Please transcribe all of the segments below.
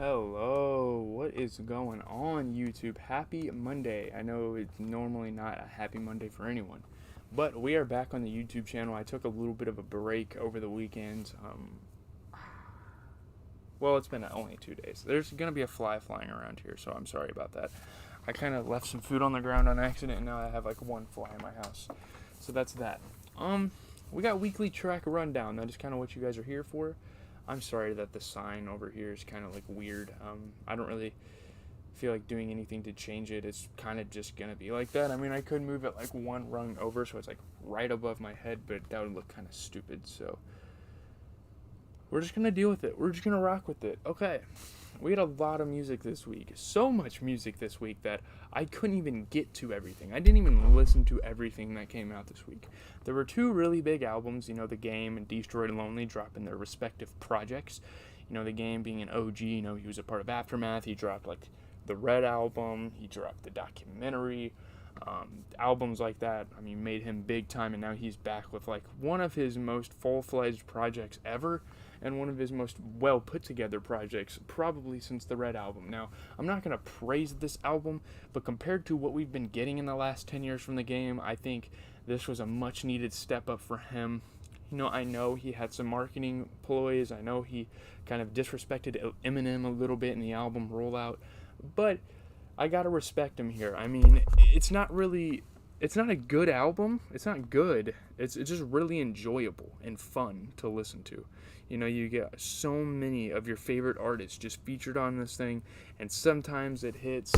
Hello, what is going on YouTube? Happy Monday. I know it's normally not a happy Monday for anyone, but we are back on the YouTube channel. I took a little bit of a break over the weekend. Well, it's been only 2 days. There's going to be a fly flying around here, so I'm sorry about that. I kind of left some food on the ground on accident, and now I have like one fly in my house. So that's that. We got weekly track rundown. That is kind of what you guys are here for. I'm sorry that the sign over here is kind of like weird. I don't really feel like doing anything to change it. It's kind of just gonna be like that. I mean, I could move it like one rung over so it's like right above my head, but that would look kind of stupid. So we're just gonna deal with it. We're just gonna rock with it. Okay. We had a lot of music this week. So much music this week that I couldn't even get to everything. I didn't even listen to everything that came out this week. There were two really big albums, The Game and Destroyed Lonely dropping their respective projects. The Game being an OG, he was a part of Aftermath. He dropped like the Red album, he dropped the documentary, albums like that. I mean, made him big time, and now he's back with like one of his most full-fledged projects ever, and one of his most well put together projects probably since the Red album. Now, I'm not going to praise this album, but compared to what we've been getting in the last 10 years from The Game, I think this was a much needed step up for him. I know he had some marketing ploys. I know he kind of disrespected Eminem a little bit in the album rollout, but I gotta respect him here. I mean, it's not a good album. It's not good. It's just really enjoyable and fun to listen to. You get so many of your favorite artists just featured on this thing, and sometimes it hits.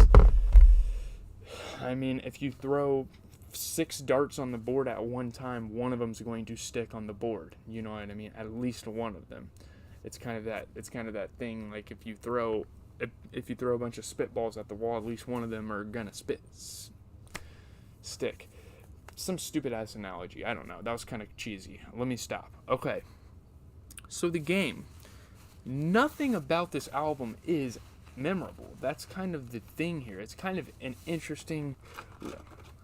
I mean, if you throw 6 darts on the board at one time, one of them's going to stick on the board. You know what I mean? At least one of them. It's kind of that thing. Like if you throw a bunch of spitballs at the wall, at least one of them are gonna stick. Some stupid ass analogy. I don't know. That was kind of cheesy. Let me stop. Okay. So The Game. Nothing about this album is memorable. That's kind of the thing here. It's kind of an interesting.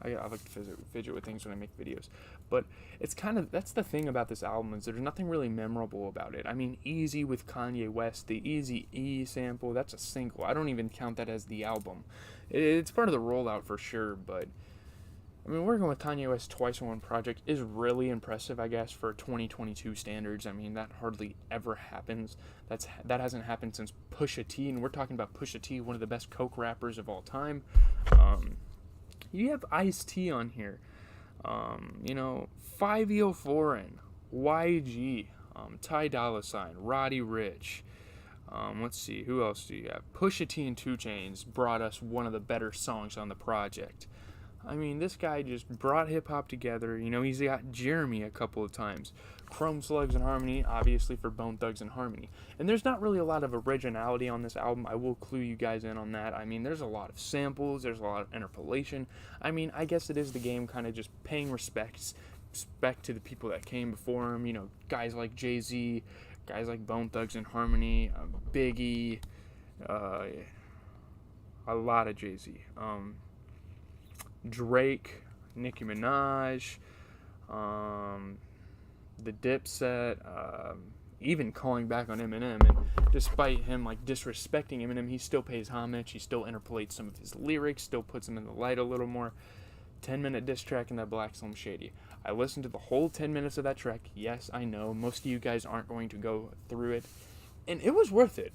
I like to fidget with things when I make videos, but that's the thing about this album is there's nothing really memorable about it. I mean, Easy with Kanye West, the Easy E sample, that's a single. I don't even count that as the album. It's part of the rollout for sure, but I mean, working with Kanye West twice on one project is really impressive, I guess, for 2022 standards. I mean, that hardly ever happens. That hasn't happened since Pusha T, and we're talking about Pusha T, one of the best coke rappers of all time. You have Ice-T on here. 5EO Foreign, YG, Ty Dolla $ign, Roddy Ricch. Let's see, who else do you have? Pusha T and 2 Chainz brought us one of the better songs on the project. I mean, this guy just brought hip-hop together. He's got Jeremy a couple of times. Chrome Slugs and Harmony, obviously, for Bone Thugs-n-Harmony. And there's not really a lot of originality on this album. I will clue you guys in on that. I mean, there's a lot of samples. There's a lot of interpolation. I mean, I guess it is The Game kind of just paying respect to the people that came before him. Guys like Jay-Z, guys like Bone Thugs-n-Harmony, Biggie, a lot of Jay-Z. Drake, Nicki Minaj, the Dipset, even calling back on Eminem, and despite him like disrespecting Eminem, he still pays homage, he still interpolates some of his lyrics, still puts him in the light a little more. 10-minute diss track in that Black Slim Shady. I listened to the whole 10 minutes of that track. Yes, I know, most of you guys aren't going to go through it, and it was worth it.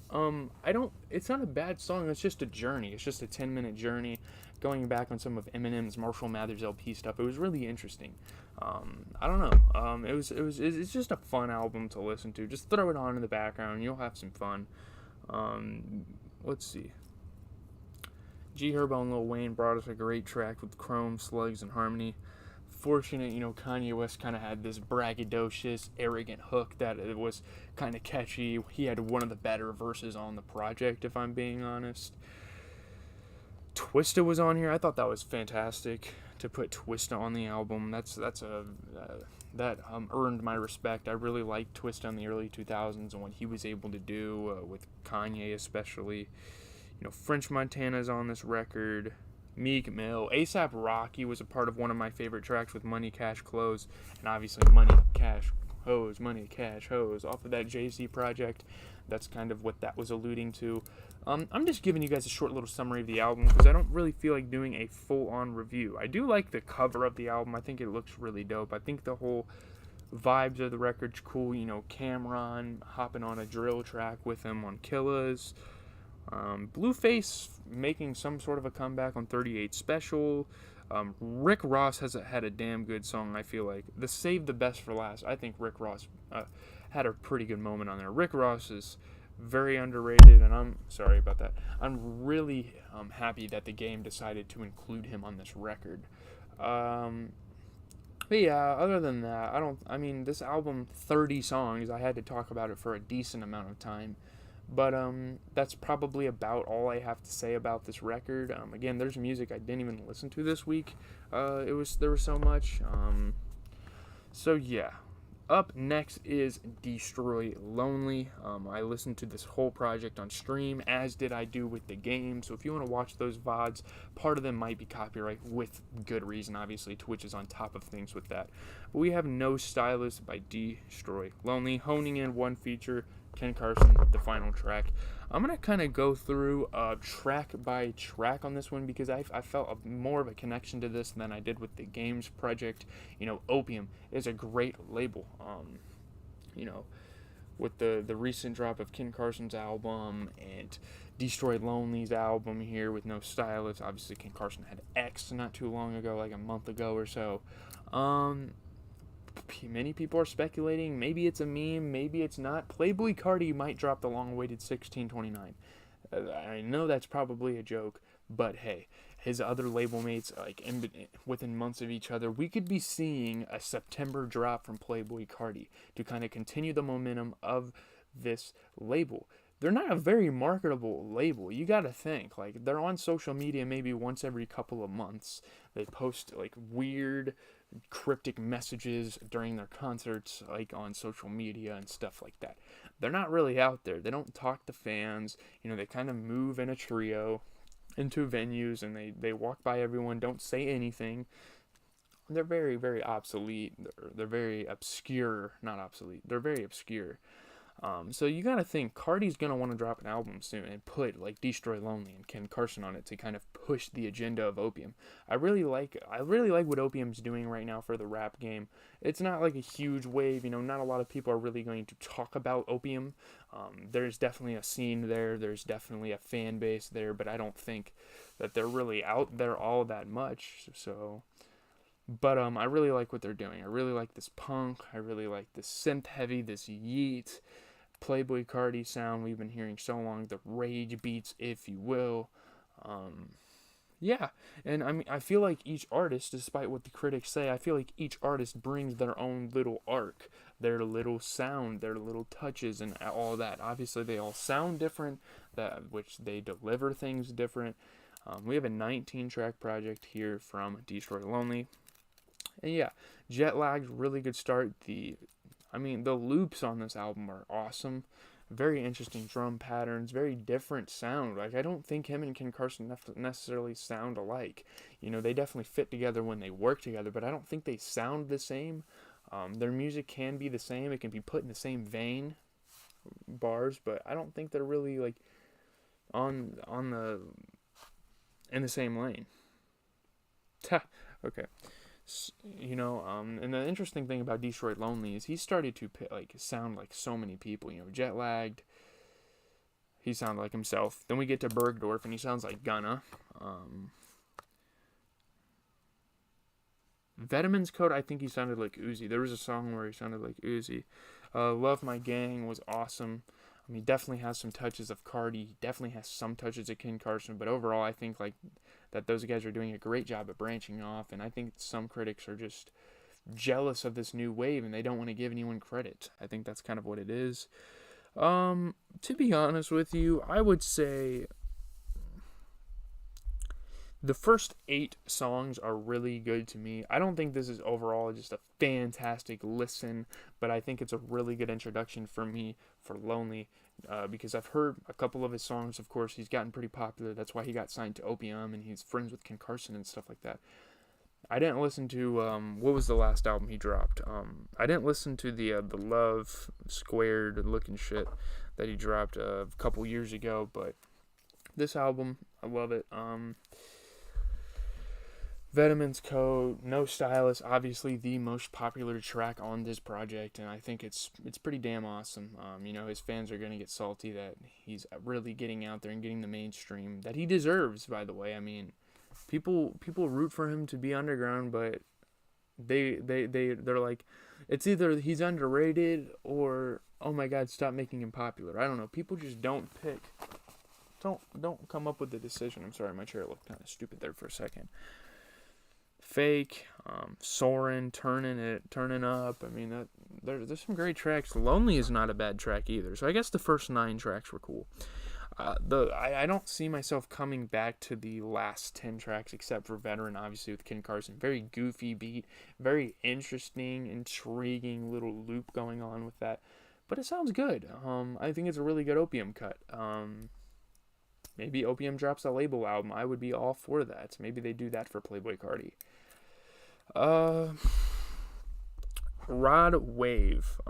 It's not a bad song, it's just a journey. It's just a 10-minute journey going back on some of Eminem's Marshall Mathers LP stuff. It was really interesting. I don't know. It's just a fun album to listen to. Just throw it on in the background. You'll have some fun. Let's see. G Herbo and Lil Wayne brought us a great track with Chrome, Slugs, and Harmony. Fortunate, Kanye West kind of had this braggadocious, arrogant hook that it was kind of catchy. He had one of the better verses on the project, if I'm being honest. Twista was on here. I thought that was fantastic to put Twista on the album. That earned my respect. I really liked Twista in the early 2000s and what he was able to do with Kanye, especially. French Montana's on this record. Meek Mill, A$AP Rocky was a part of one of my favorite tracks with Money Cash Clothes, and obviously Money Cash Hose off of that Jay-Z project. That's kind of what that was alluding to. I'm just giving you guys a short little summary of the album because I don't really feel like doing a full-on review. I do like the cover of the album. I think it looks really dope. I think the whole vibes of the record's cool. You know, Cameron hopping on a drill track with him on Killas. Blueface making some sort of a comeback on 38 Special. Rick Ross has had a damn good song, I feel like. The Save the Best for Last. I think Rick Ross had a pretty good moment on there. Rick Ross is very underrated, and I'm sorry about that. I'm really happy that the game decided to include him on this record. But yeah, other than that, this album, 30 songs, I had to talk about it for a decent amount of time. But that's probably about all I have to say about this record. Again, there's music I didn't even listen to this week. There was so much. So yeah. Up next is Destroy Lonely. I listened to this whole project on stream, as did I do with the game. So if you want to watch those VODs, part of them might be copyright with good reason. Obviously, Twitch is on top of things with that. But we have No Stylist by Destroy Lonely, honing in one feature, Ken Carson, the final track. I'm going to kind of go through track by track on this one because I felt more of a connection to this than I did with the games project. You know, Opium is a great label. With the recent drop of Ken Carson's album and Destroy Lonely's album here with No Stylist. Obviously, Ken Carson had X not too long ago, like a month ago or so. Many people are speculating maybe it's a meme, maybe it's not. Playboi Carti might drop the long-awaited 1629. I know that's probably a joke, but hey, his other label mates, within months of each other, we could be seeing a September drop from Playboi Carti to kind of continue the momentum of this label. They're not a very marketable label. You gotta think, they're on social media maybe once every couple of months. They post weird cryptic messages during their concerts, on social media and stuff like that. They're not really out there. They don't talk to fans. They kind of move in a trio into venues and they walk by everyone, don't say anything. They're very, very obsolete. They're very obscure. Not obsolete. They're very obscure. So you gotta think Carti's gonna want to drop an album soon and put Destroy Lonely and Ken Carson on it to kind of push the agenda of Opium. I really like what Opium's doing right now for the rap game. It's not a huge wave, not a lot of people are really going to talk about Opium. There's definitely a scene there, there's definitely a fan base there, but I don't think that they're really out there all that much. So but I really like what they're doing. I really like this punk. I really like this synth heavy, this yeet, Playboi Carti sound we've been hearing so long, the rage beats, if you will. Yeah, and I feel like each artist, despite what the critics say, I feel like each artist brings their own little arc, their little sound, their little touches, and all that. Obviously, they all sound different, which they deliver things different. We have a 19-track project here from Destroy Lonely. And yeah, Jet Lag's really good start. The loops on this album are awesome. Very interesting drum patterns, very different sound. I don't think him and Ken Carson necessarily sound alike. They definitely fit together when they work together, but I don't think they sound the same. Their music can be the same. It can be put in the same vein, bars, but I don't think they're really in the same lane. Okay. And the interesting thing about Destroy Lonely is he started to sound like so many people. Jet Lagged, he sounded like himself. Then we get to Bergdorf, and he sounds like Gunna. Vitamin's Code, I think he sounded like Uzi. There was a song where he sounded like Uzi. Love My Gang was awesome. He definitely has some touches of Carti. He definitely has some touches of Ken Carson. But overall, I think that those guys are doing a great job at branching off. And I think some critics are just jealous of this new wave and they don't want to give anyone credit. I think that's kind of what it is. To be honest with you, I would say the first 8 songs are really good to me. I don't think this is overall just a fantastic listen, but I think it's a really good introduction for me for Lonely, because I've heard a couple of his songs. Of course, he's gotten pretty popular. That's why he got signed to Opium, and he's friends with Ken Carson and stuff like that. I didn't listen to, what was the last album he dropped? I didn't listen to the Love Squared looking shit that he dropped a couple years ago, but This album, I love it. Vitamin's Code, No Stylist, obviously the most popular track on this project, and I think it's pretty damn awesome. His fans are gonna get salty that he's really getting out there and getting the mainstream that he deserves. By the way, I mean, people root for him to be underground, but they're like, it's either he's underrated or, oh my God, stop making him popular. I don't know. People just don't come up with the decision. I'm sorry, my chair looked kind of stupid there for a second. Fake, Soarin', Turning Up. I mean, there's some great tracks. Lonely is not a bad track either. So I guess the first 9 tracks were cool. I don't see myself coming back to the last 10 tracks except for Veteran, obviously, with Ken Carson. Very goofy beat, very interesting, intriguing little loop going on with that. But it sounds good. I think it's a really good Opium cut. Maybe Opium drops a label album. I would be all for that. Maybe they do that for Playboi Carti. Rod Wave.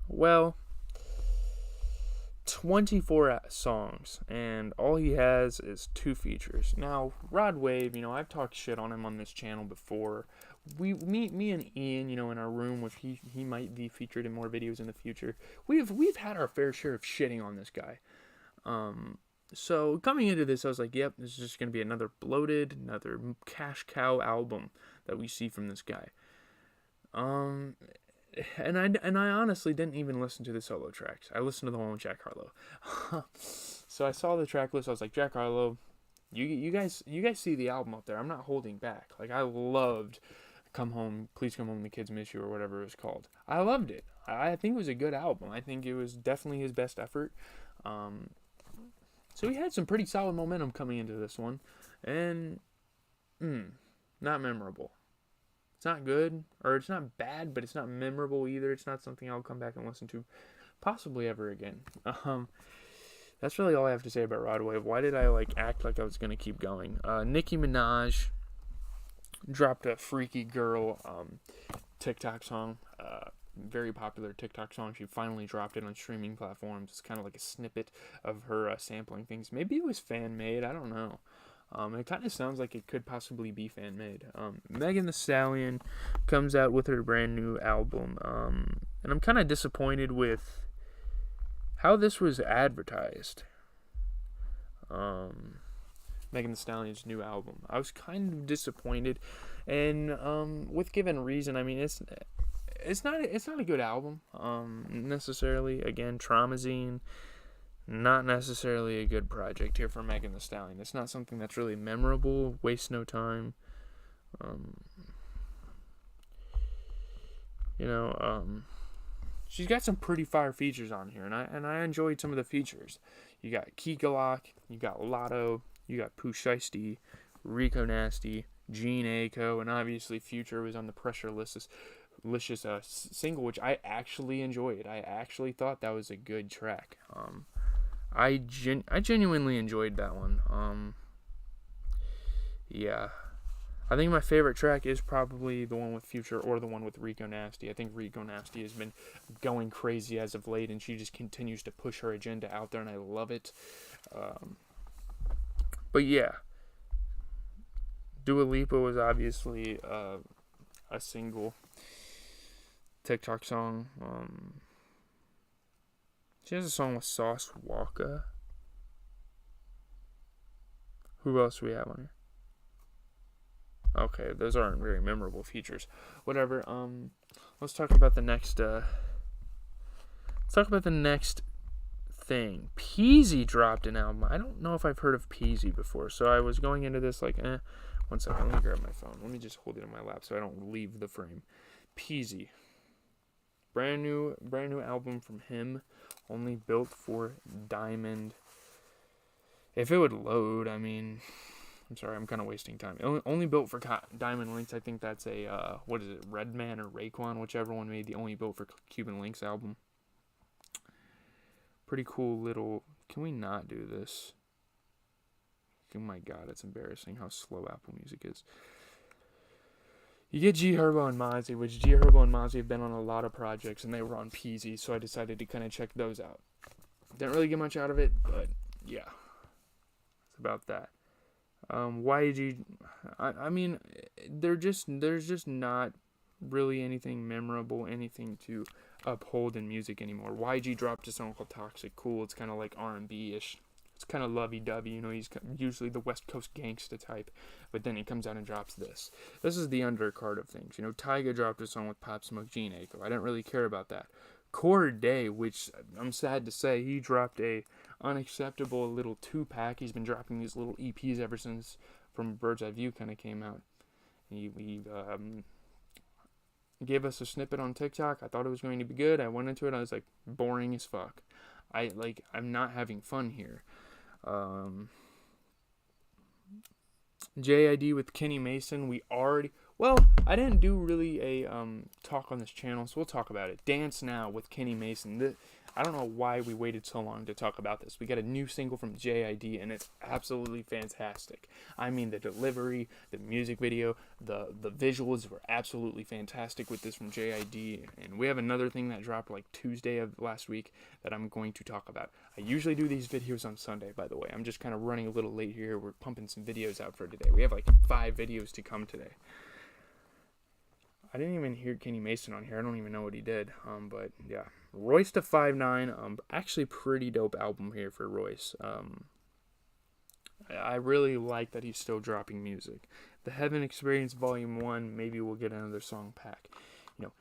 Well, 24 songs, and all he has is 2 features. Now, Rod Wave, I've talked shit on him on this channel before. Me and Ian, in our room, which he might be featured in more videos in the future. We've had our fair share of shitting on this guy. So coming into this, I was like, yep, this is just gonna be another bloated, another cash cow album that we see from this guy. And I honestly didn't even listen to the solo tracks. I listened to the one with Jack Harlow. So I saw the track list. I was like, Jack Harlow, you guys see the album up there. I'm not holding back. Like, I loved Come Home, Please Come Home, The Kids Miss You, or whatever it was called. I loved it. I think it was a good album. I think it was definitely his best effort. So he had some pretty solid momentum coming into this one. And, not memorable. It's not good, or it's not bad, but it's not memorable either. It's not something I'll come back and listen to possibly ever again. That's really all I have to say about Rod Wave. Why did I act like I was going to keep going? Nicki Minaj dropped a Freaky Girl TikTok song. Very popular TikTok song. She finally dropped it on streaming platforms. It's kind of like a snippet of her sampling things. Maybe it was fan-made. I don't know. It kind of sounds like it could possibly be fan-made. Megan Thee Stallion comes out with her brand new album. And I'm kind of disappointed with how this was advertised. Megan Thee Stallion's new album. I was kind of disappointed. And with given reason, I mean, it's not a good album necessarily. Again, Traumazine, not necessarily a good project here for Megan Thee Stallion. It's not something that's really memorable. Waste no time. She's got some pretty fire features on here, and I enjoyed some of the features. You got Keegalok, you got Lotto, you got Pooh Shiesty, Rico Nasty, Gene Aiko, and obviously Future was on the Pressurelicious single, which I actually enjoyed. I actually thought that was a good track. I genuinely enjoyed that one. Yeah. I think my favorite track is probably the one with Future or the one with Rico Nasty. I think Rico Nasty has been going crazy as of late, and she just continues to push her agenda out there, and I love it. But yeah. Dua Lipa was obviously a single TikTok song. She has a song with Sauce Walka. Who else do we have on here? Okay, those aren't very memorable features. Whatever. Let's talk about the next. Let's talk about the next thing. Peasy dropped an album. I don't know if I've heard of Peasy before, so I was going into this like, 1 second. Let me grab my phone. Let me just hold it in my lap so I don't leave the frame. Peasy. Brand new album from him. Only built for Diamond. If it would load, I mean, I'm sorry, I'm kind of wasting time. Only built for Diamond Links. I think that's a, what is it, Redman or Raekwon, whichever one made the Only Built for Cuban Links album. Pretty cool little, can we not do this? Oh my god, it's embarrassing how slow Apple Music is. You get G Herbo and Mozzie, which G Herbo and Mozzie have been on a lot of projects, and they were on Peasy, so I decided to kind of check those out. Didn't really get much out of it, but yeah, it's about that. YG, I mean, there's just not really anything memorable, anything to uphold in music anymore. YG dropped a song called Toxic Cool. It's kind of like R&B-ish. It's kind of lovey-dovey, you know, he's usually the West Coast gangsta type, but then he comes out and drops this. This is the undercard of things. You know, Tyga dropped a song with Pop Smoke Gene Aiko. I didn't really care about that. Cordae, which I'm sad to say, he dropped a unacceptable little 2-pack. He's been dropping these little EPs ever since From Bird's Eye View kind of came out. He gave us a snippet on TikTok. I thought it was going to be good. I went into it. I was like, boring as fuck. I'm not having fun here. JID with Kenny Mason. I didn't do really a talk on this channel, so we'll talk about it. Dance Now with Kenny Mason. I don't know why we waited so long to talk about this. We got a new single from JID, and it's absolutely fantastic. I mean, the delivery, the music video, the visuals were absolutely fantastic with this from JID. And we have another thing that dropped like Tuesday of last week that I'm going to talk about. I usually do these videos on Sunday, by the way. I'm just kind of running a little late here. We're pumping some videos out for today. We have like 5 videos to come today. I didn't even hear Kenny Mason on here. I don't even know what he did. But yeah, Royce da 5'9", actually pretty dope album here for Royce. I really like that he's still dropping music. The Heaven Experience Volume 1, maybe we'll get another song pack. You know,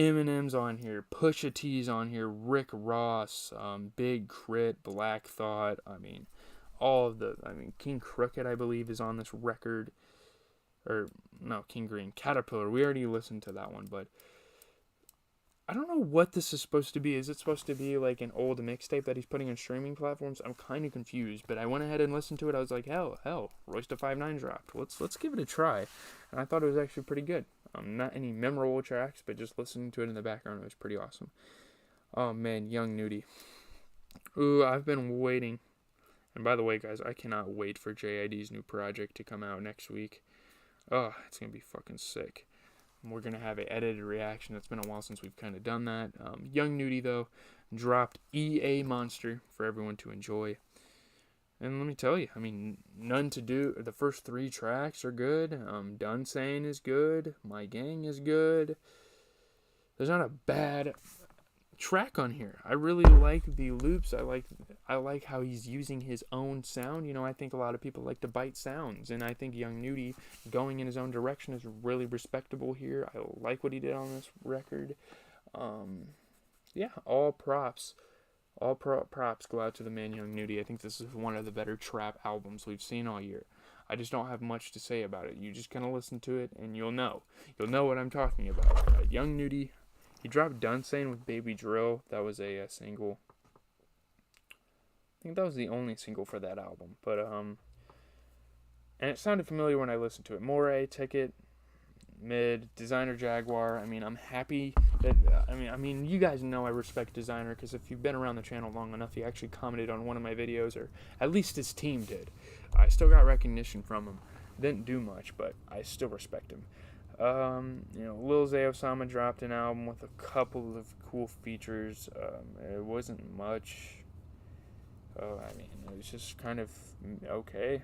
Eminem's on here, Pusha T's on here, Rick Ross, Big Crit, Black Thought. King Crooked, I believe, is on this record. Or, no, King Green. Caterpillar. We already listened to that one, but I don't know what this is supposed to be. Is it supposed to be like an old mixtape that he's putting on streaming platforms? I'm kind of confused, but I went ahead and listened to it. I was like, hell, Royce da 5'9" dropped. Let's give it a try. And I thought it was actually pretty good. Not any memorable tracks, but just listening to it in the background, it was pretty awesome. Oh, man, Young Nudy. Ooh, I've been waiting. And by the way, guys, I cannot wait for JID's new project to come out next week. Oh, it's going to be fucking sick. We're going to have an edited reaction. It's been a while since we've kind of done that. Young Nudy, though, dropped EA Monster for everyone to enjoy. And let me tell you, I mean, None to Do. The first 3 tracks are good. Done Saying is good. My Gang is good. There's not a bad track on here. I really like the loops. I like how he's using his own sound. You know, I think a lot of people like to bite sounds, and I think Young Nudy going in his own direction is really respectable here. I like what he did on this record. Yeah, all props go out to the man Young Nudy. I think this is one of the better trap albums we've seen all year. I just don't have much to say about it. You just kind of listen to it and you'll know what I'm talking about. Young Nudy. He dropped Done Saying with Baby Drill. That was a single. I think that was the only single for that album. But, and it sounded familiar when I listened to it. Moray, Ticket, Mid, Designer Jaguar. I mean, I'm happy that, you guys know I respect Designer, because if you've been around the channel long enough, he actually commented on one of my videos, or at least his team did. I still got recognition from him. Didn't do much, but I still respect him. Lil Zay Osama dropped an album with a couple of cool features. It wasn't much. It was just kind of okay.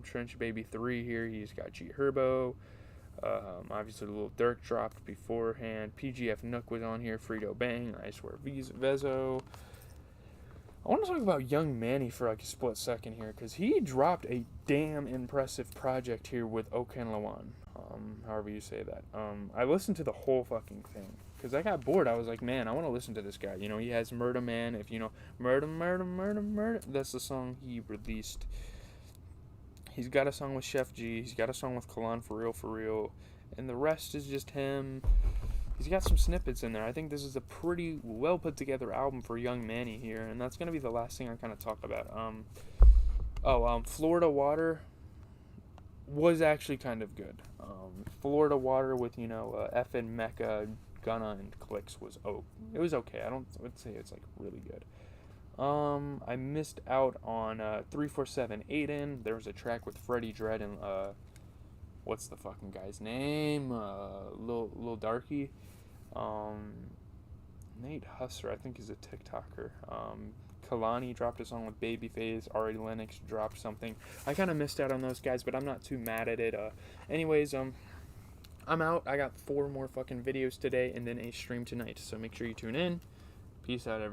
Trench Baby 3 here, he's got G Herbo. Obviously, Lil Durk dropped beforehand. PGF Nook was on here. Frito Bang, I Swear Vezo. I want to talk about Young Manny for like a split second here, because he dropped a damn impressive project here with Oken Lawan. However you say that. I listened to the whole fucking thing, because I got bored. I was like, man, I want to listen to this guy. You know, he has Murder Man. If you know Murder, that's the song he released. He's got a song with Chef G. He's got a song with Kalan For Real. And the rest is just him. He's got some snippets in there. I think this is a pretty well put together album for Young Manny here. And that's going to be the last thing I kind of talk about. Florida Water was actually kind of good. Florida Water with, FN Mecca, Gunna, and Clicks it was okay. I would say it's like really good. I missed out on 347 Aiden. There was a track with Freddie Dredd and what's the fucking guy's name? Lil Darky. Nate Husser, I think he's a TikToker. Kalani dropped a song with Babyface. Ari Lennox dropped something. I kind of missed out on those guys, but I'm not too mad at it. Anyways, I'm out. I got 4 more fucking videos today and then a stream tonight. So make sure you tune in. Peace out, everybody.